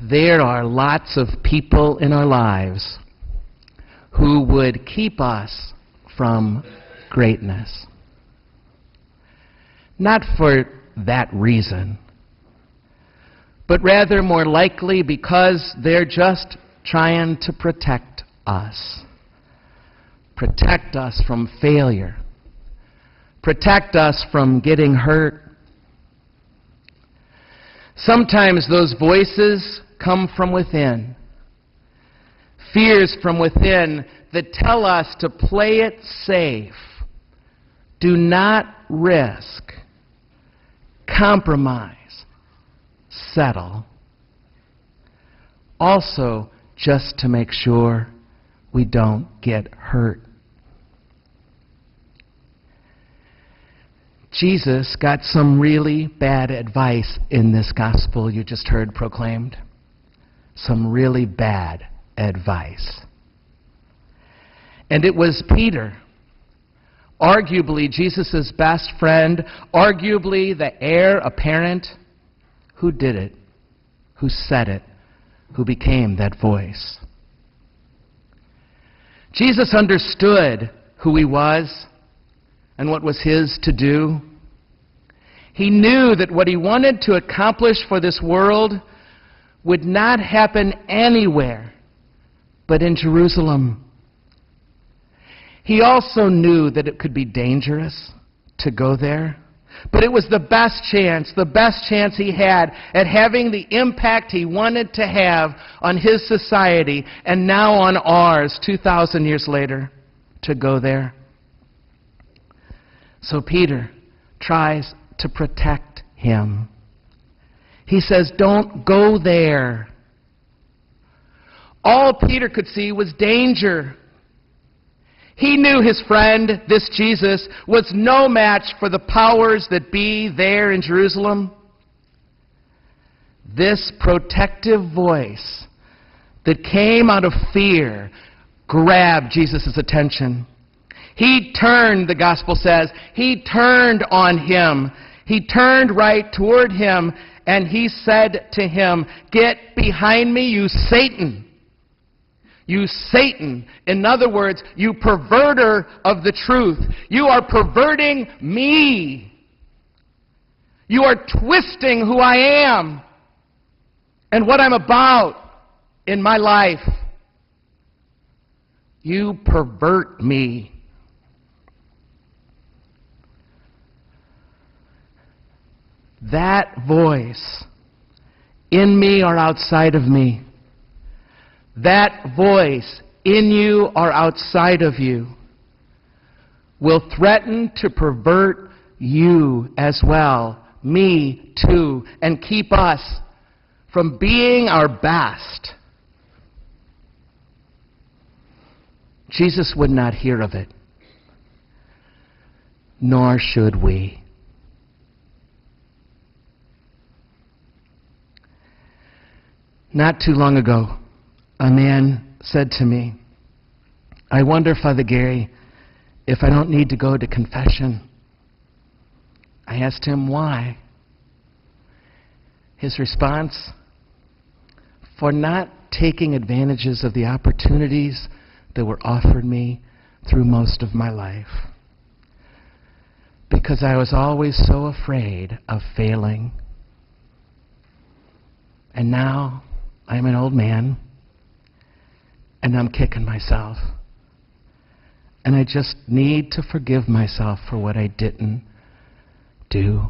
there are lots of people in our lives who would keep us from greatness. Not for that reason, but rather more likely because they're just trying to protect us. Protect us from failure. Protect us from getting hurt. Sometimes those voices come from within. Fears from within that tell us to play it safe. Do not risk, compromise, settle. Also, just to make sure we don't get hurt. Jesus got some really bad advice in this gospel you just heard proclaimed. Some really bad advice. And it was Peter, arguably Jesus' best friend, arguably the heir apparent, who did it, who said it, who became that voice. Jesus understood who he was and what was his to do. He knew that what he wanted to accomplish for this world would not happen anywhere but in Jerusalem. He also knew that it could be dangerous to go there, but it was the best chance he had at having the impact he wanted to have on his society and now on ours 2,000 years later to go there. So Peter tries to protect him. He says, "Don't go there." All Peter could see was danger. He knew his friend, this Jesus, was no match for the powers that be there in Jerusalem. This protective voice that came out of fear grabbed Jesus' attention. He turned, the gospel says, he turned on him. He turned right toward him, and he said to him, "Get behind me, you Satan." You Satan. In other words, you perverter of the truth. You are perverting me. You are twisting who I am and what I'm about in my life. You pervert me. That voice, in me or outside of me, that voice, in you or outside of you, will threaten to pervert you as well, me too, and keep us from being our best. Jesus would not hear of it, nor should we. Not too long ago, a man said to me, "I wonder, Father Gary, if I don't need to go to confession." I asked him why. His response, "For not taking advantages of the opportunities that were offered me through most of my life. Because I was always so afraid of failing. And now I'm an old man, and I'm kicking myself. And I just need to forgive myself for what I didn't do."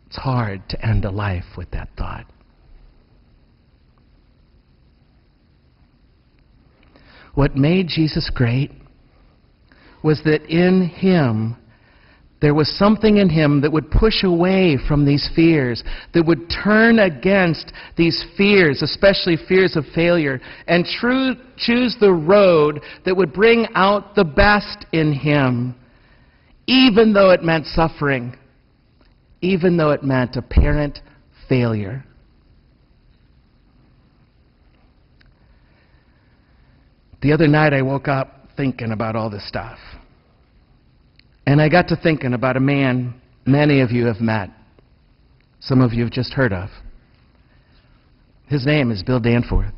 It's hard to end a life with that thought. What made Jesus great was that in him, there was something in him that would push away from these fears, that would turn against these fears, especially fears of failure, and choose the road that would bring out the best in him, even though it meant suffering, even though it meant apparent failure. The other night I woke up thinking about all this stuff. And I got to thinking about a man many of you have met, some of you have just heard of. His name is Bill Danforth.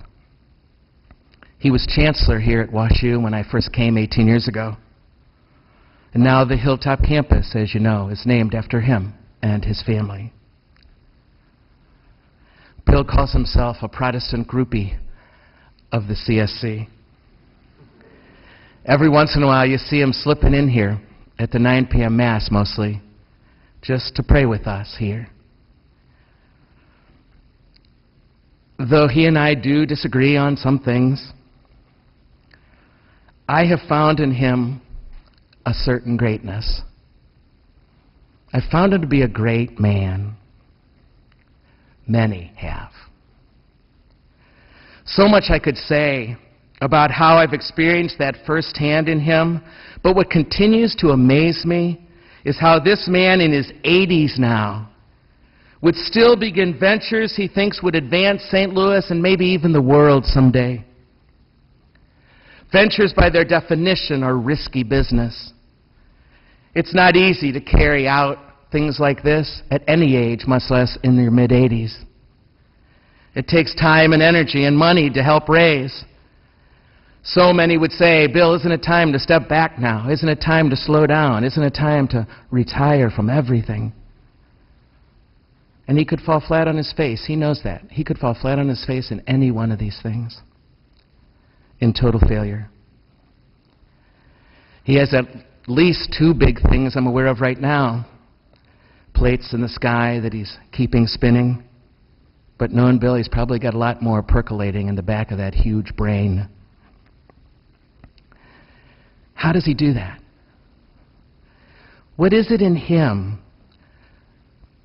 He was chancellor here at WashU when I first came 18 years ago. And now the Hilltop campus, as you know, is named after him and his family. Bill calls himself a Protestant groupie of the CSC. Every once in a while you see him slipping in here at the 9 p.m. Mass mostly, just to pray with us here. Though he and I do disagree on some things, I have found in him a certain greatness. I found him to be a great man. Many have. So much I could say about how I've experienced that firsthand in him, but what continues to amaze me is how this man in his 80s now would still begin ventures he thinks would advance St. Louis and maybe even the world someday. Ventures by their definition are risky business. It's not easy to carry out things like this at any age, much less in your mid-80s. It takes time and energy and money to help raise. So many would say, Bill, isn't it time to step back now? Isn't it time to slow down? Isn't it time to retire from everything? And he could fall flat on his face. He knows that. He could fall flat on his face in any one of these things, in total failure. He has at least two big things I'm aware of right now. Plates in the sky that he's keeping spinning. But knowing Bill, he's probably got a lot more percolating in the back of that huge brain. How does he do that? What is it in him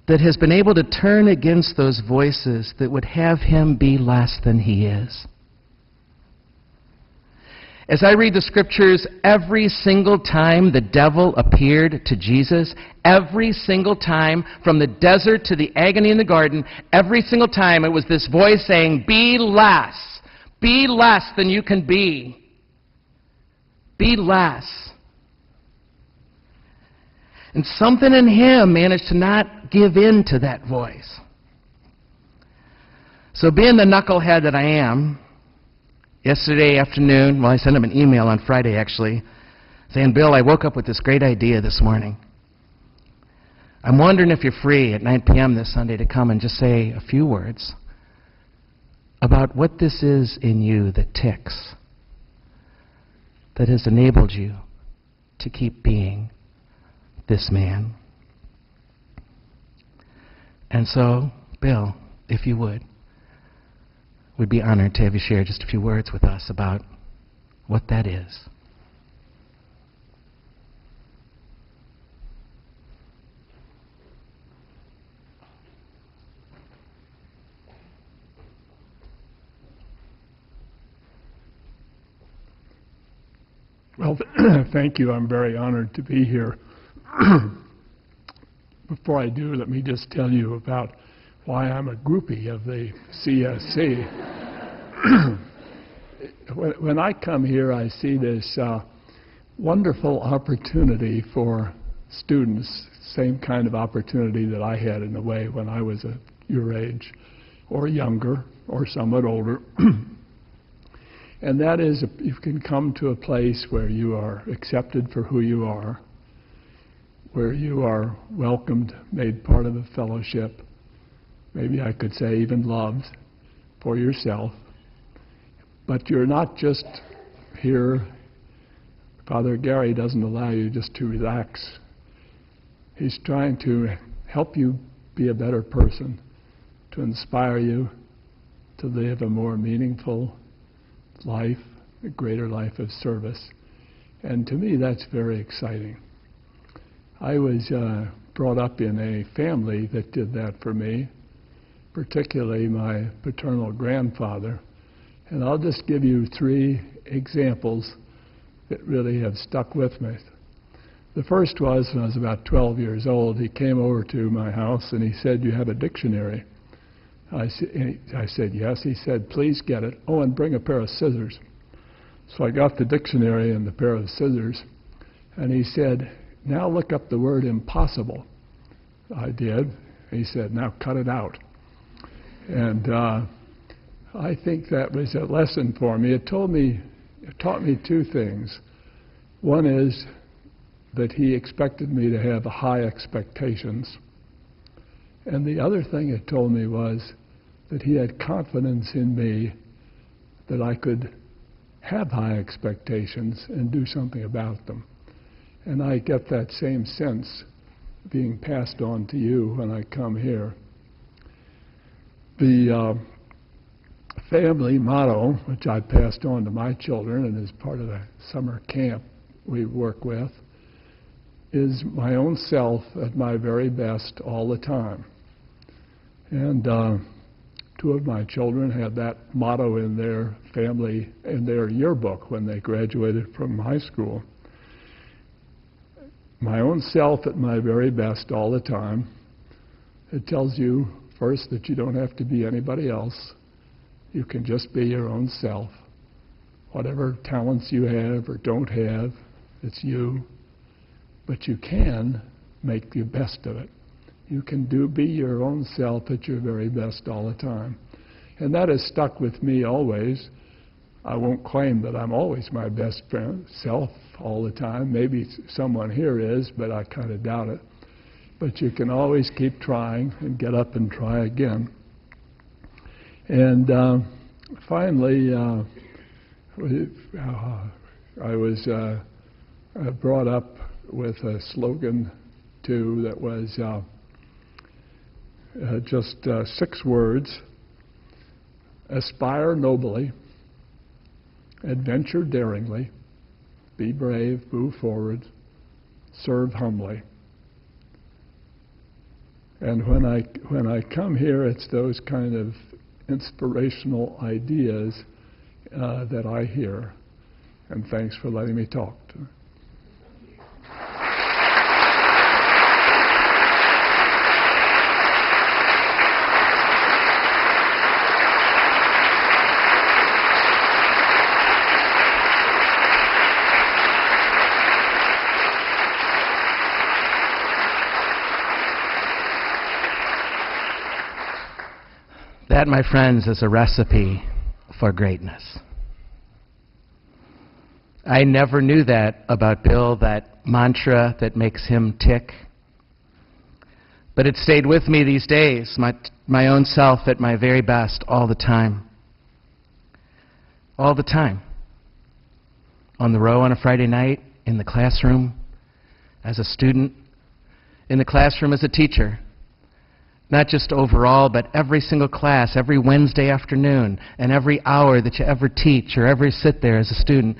that has been able to turn against those voices that would have him be less than he is? As I read the scriptures, every single time the devil appeared to Jesus, every single time from the desert to the agony in the garden, every single time it was this voice saying, be less than you can be. Be less. And something in him managed to not give in to that voice. So being the knucklehead that I am, yesterday afternoon, well, I sent him an email on Friday, actually, saying, Bill, I woke up with this great idea this morning. I'm wondering if you're free at 9 p.m. this Sunday to come and just say a few words about what this is in you that ticks, that has enabled you to keep being this man. And so, Bill, if you would, we'd be honored to have you share just a few words with us about what that is. Well, thank you. I'm very honored to be here. Before I do, let me just tell you about why I'm a groupie of the CSC. When I come here, I see this wonderful opportunity for students, same kind of opportunity that I had in a way when I was your age, or younger, or somewhat older. And that is, you can come to a place where you are accepted for who you are, where you are welcomed, made part of a fellowship, maybe I could say even loved for yourself. But you're not just here. Father Gary doesn't allow you just to relax. He's trying to help you be a better person, to inspire you to live a more meaningful life, a greater life of service. And to me, that's very exciting. I was brought up in a family that did that for me, particularly my paternal grandfather. And I'll just give you 3 examples that really have stuck with me. The first was when I was about 12 years old. He came over to my house and he said, "You have a dictionary?" I said, "Yes." He said, "Please get it. Oh, and bring a pair of scissors." So I got the dictionary and the pair of scissors. And he said, now look up the word impossible. I did. He said, now cut it out. And I think that was a lesson for me. It taught me two things. One is that he expected me to have high expectations. And the other thing it told me was that he had confidence in me that I could have high expectations and do something about them. And I get that same sense being passed on to you when I come here. The family motto, which I passed on to my children and is part of the summer camp we work with, is my own self at my very best all the time. And two of my children had that motto in their family, in their yearbook when they graduated from high school. My own self at my very best all the time. It tells you, first, that you don't have to be anybody else. You can just be your own self. Whatever talents you have or don't have, it's you. But you can make the best of it. You can be your own self at your very best all the time. And that has stuck with me always. I won't claim that I'm always my best friend, self all the time. Maybe someone here is, but I kind of doubt it. But you can always keep trying and get up and try again. And finally, I was brought up with a slogan, too, that was just 6 words: aspire nobly, adventure daringly, be brave, move forward, serve humbly. And when I come here, it's those kind of inspirational ideas that I hear. And thanks for letting me talk. That, my friends, is a recipe for greatness. I never knew that about Bill, that mantra that makes him tick. But it stayed with me these days, my own self at my very best all the time. All the time. On the row on a Friday night, in the classroom, as a student, in the classroom as a teacher. Not just overall, but every single class, every Wednesday afternoon, and every hour that you ever teach or ever sit there as a student,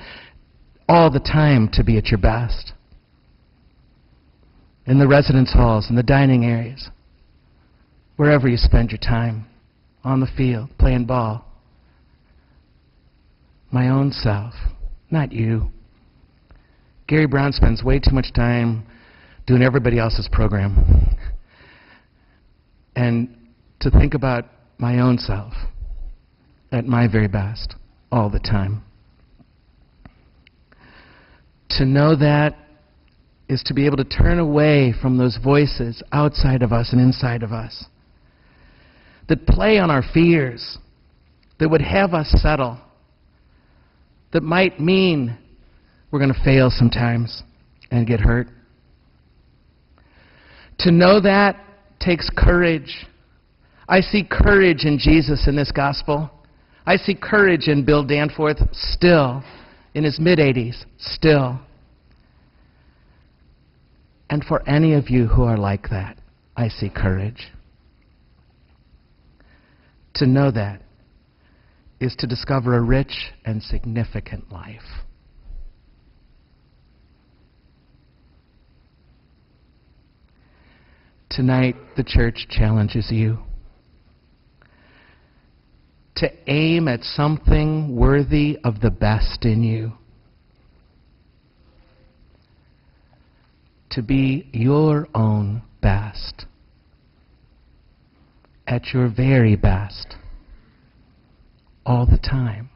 all the time to be at your best. In the residence halls, in the dining areas, wherever you spend your time, on the field, playing ball. My own self, not you. Gary Braun spends way too much time doing everybody else's program. And to think about my own self at my very best all the time. To know that is to be able to turn away from those voices outside of us and inside of us that play on our fears, that would have us settle, that might mean we're going to fail sometimes and get hurt. To know that takes courage. I see courage in Jesus in this gospel. I see courage in Bill Danforth still, in his mid-80s, still. And for any of you who are like that, I see courage. To know that is to discover a rich and significant life. Tonight, the church challenges you to aim at something worthy of the best in you. To be your own best, at your very best, all the time.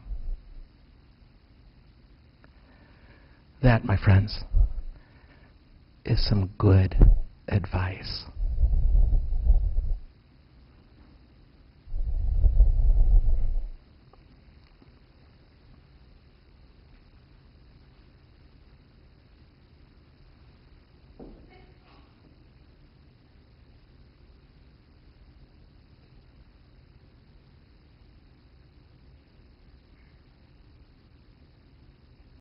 That, my friends, is some good advice.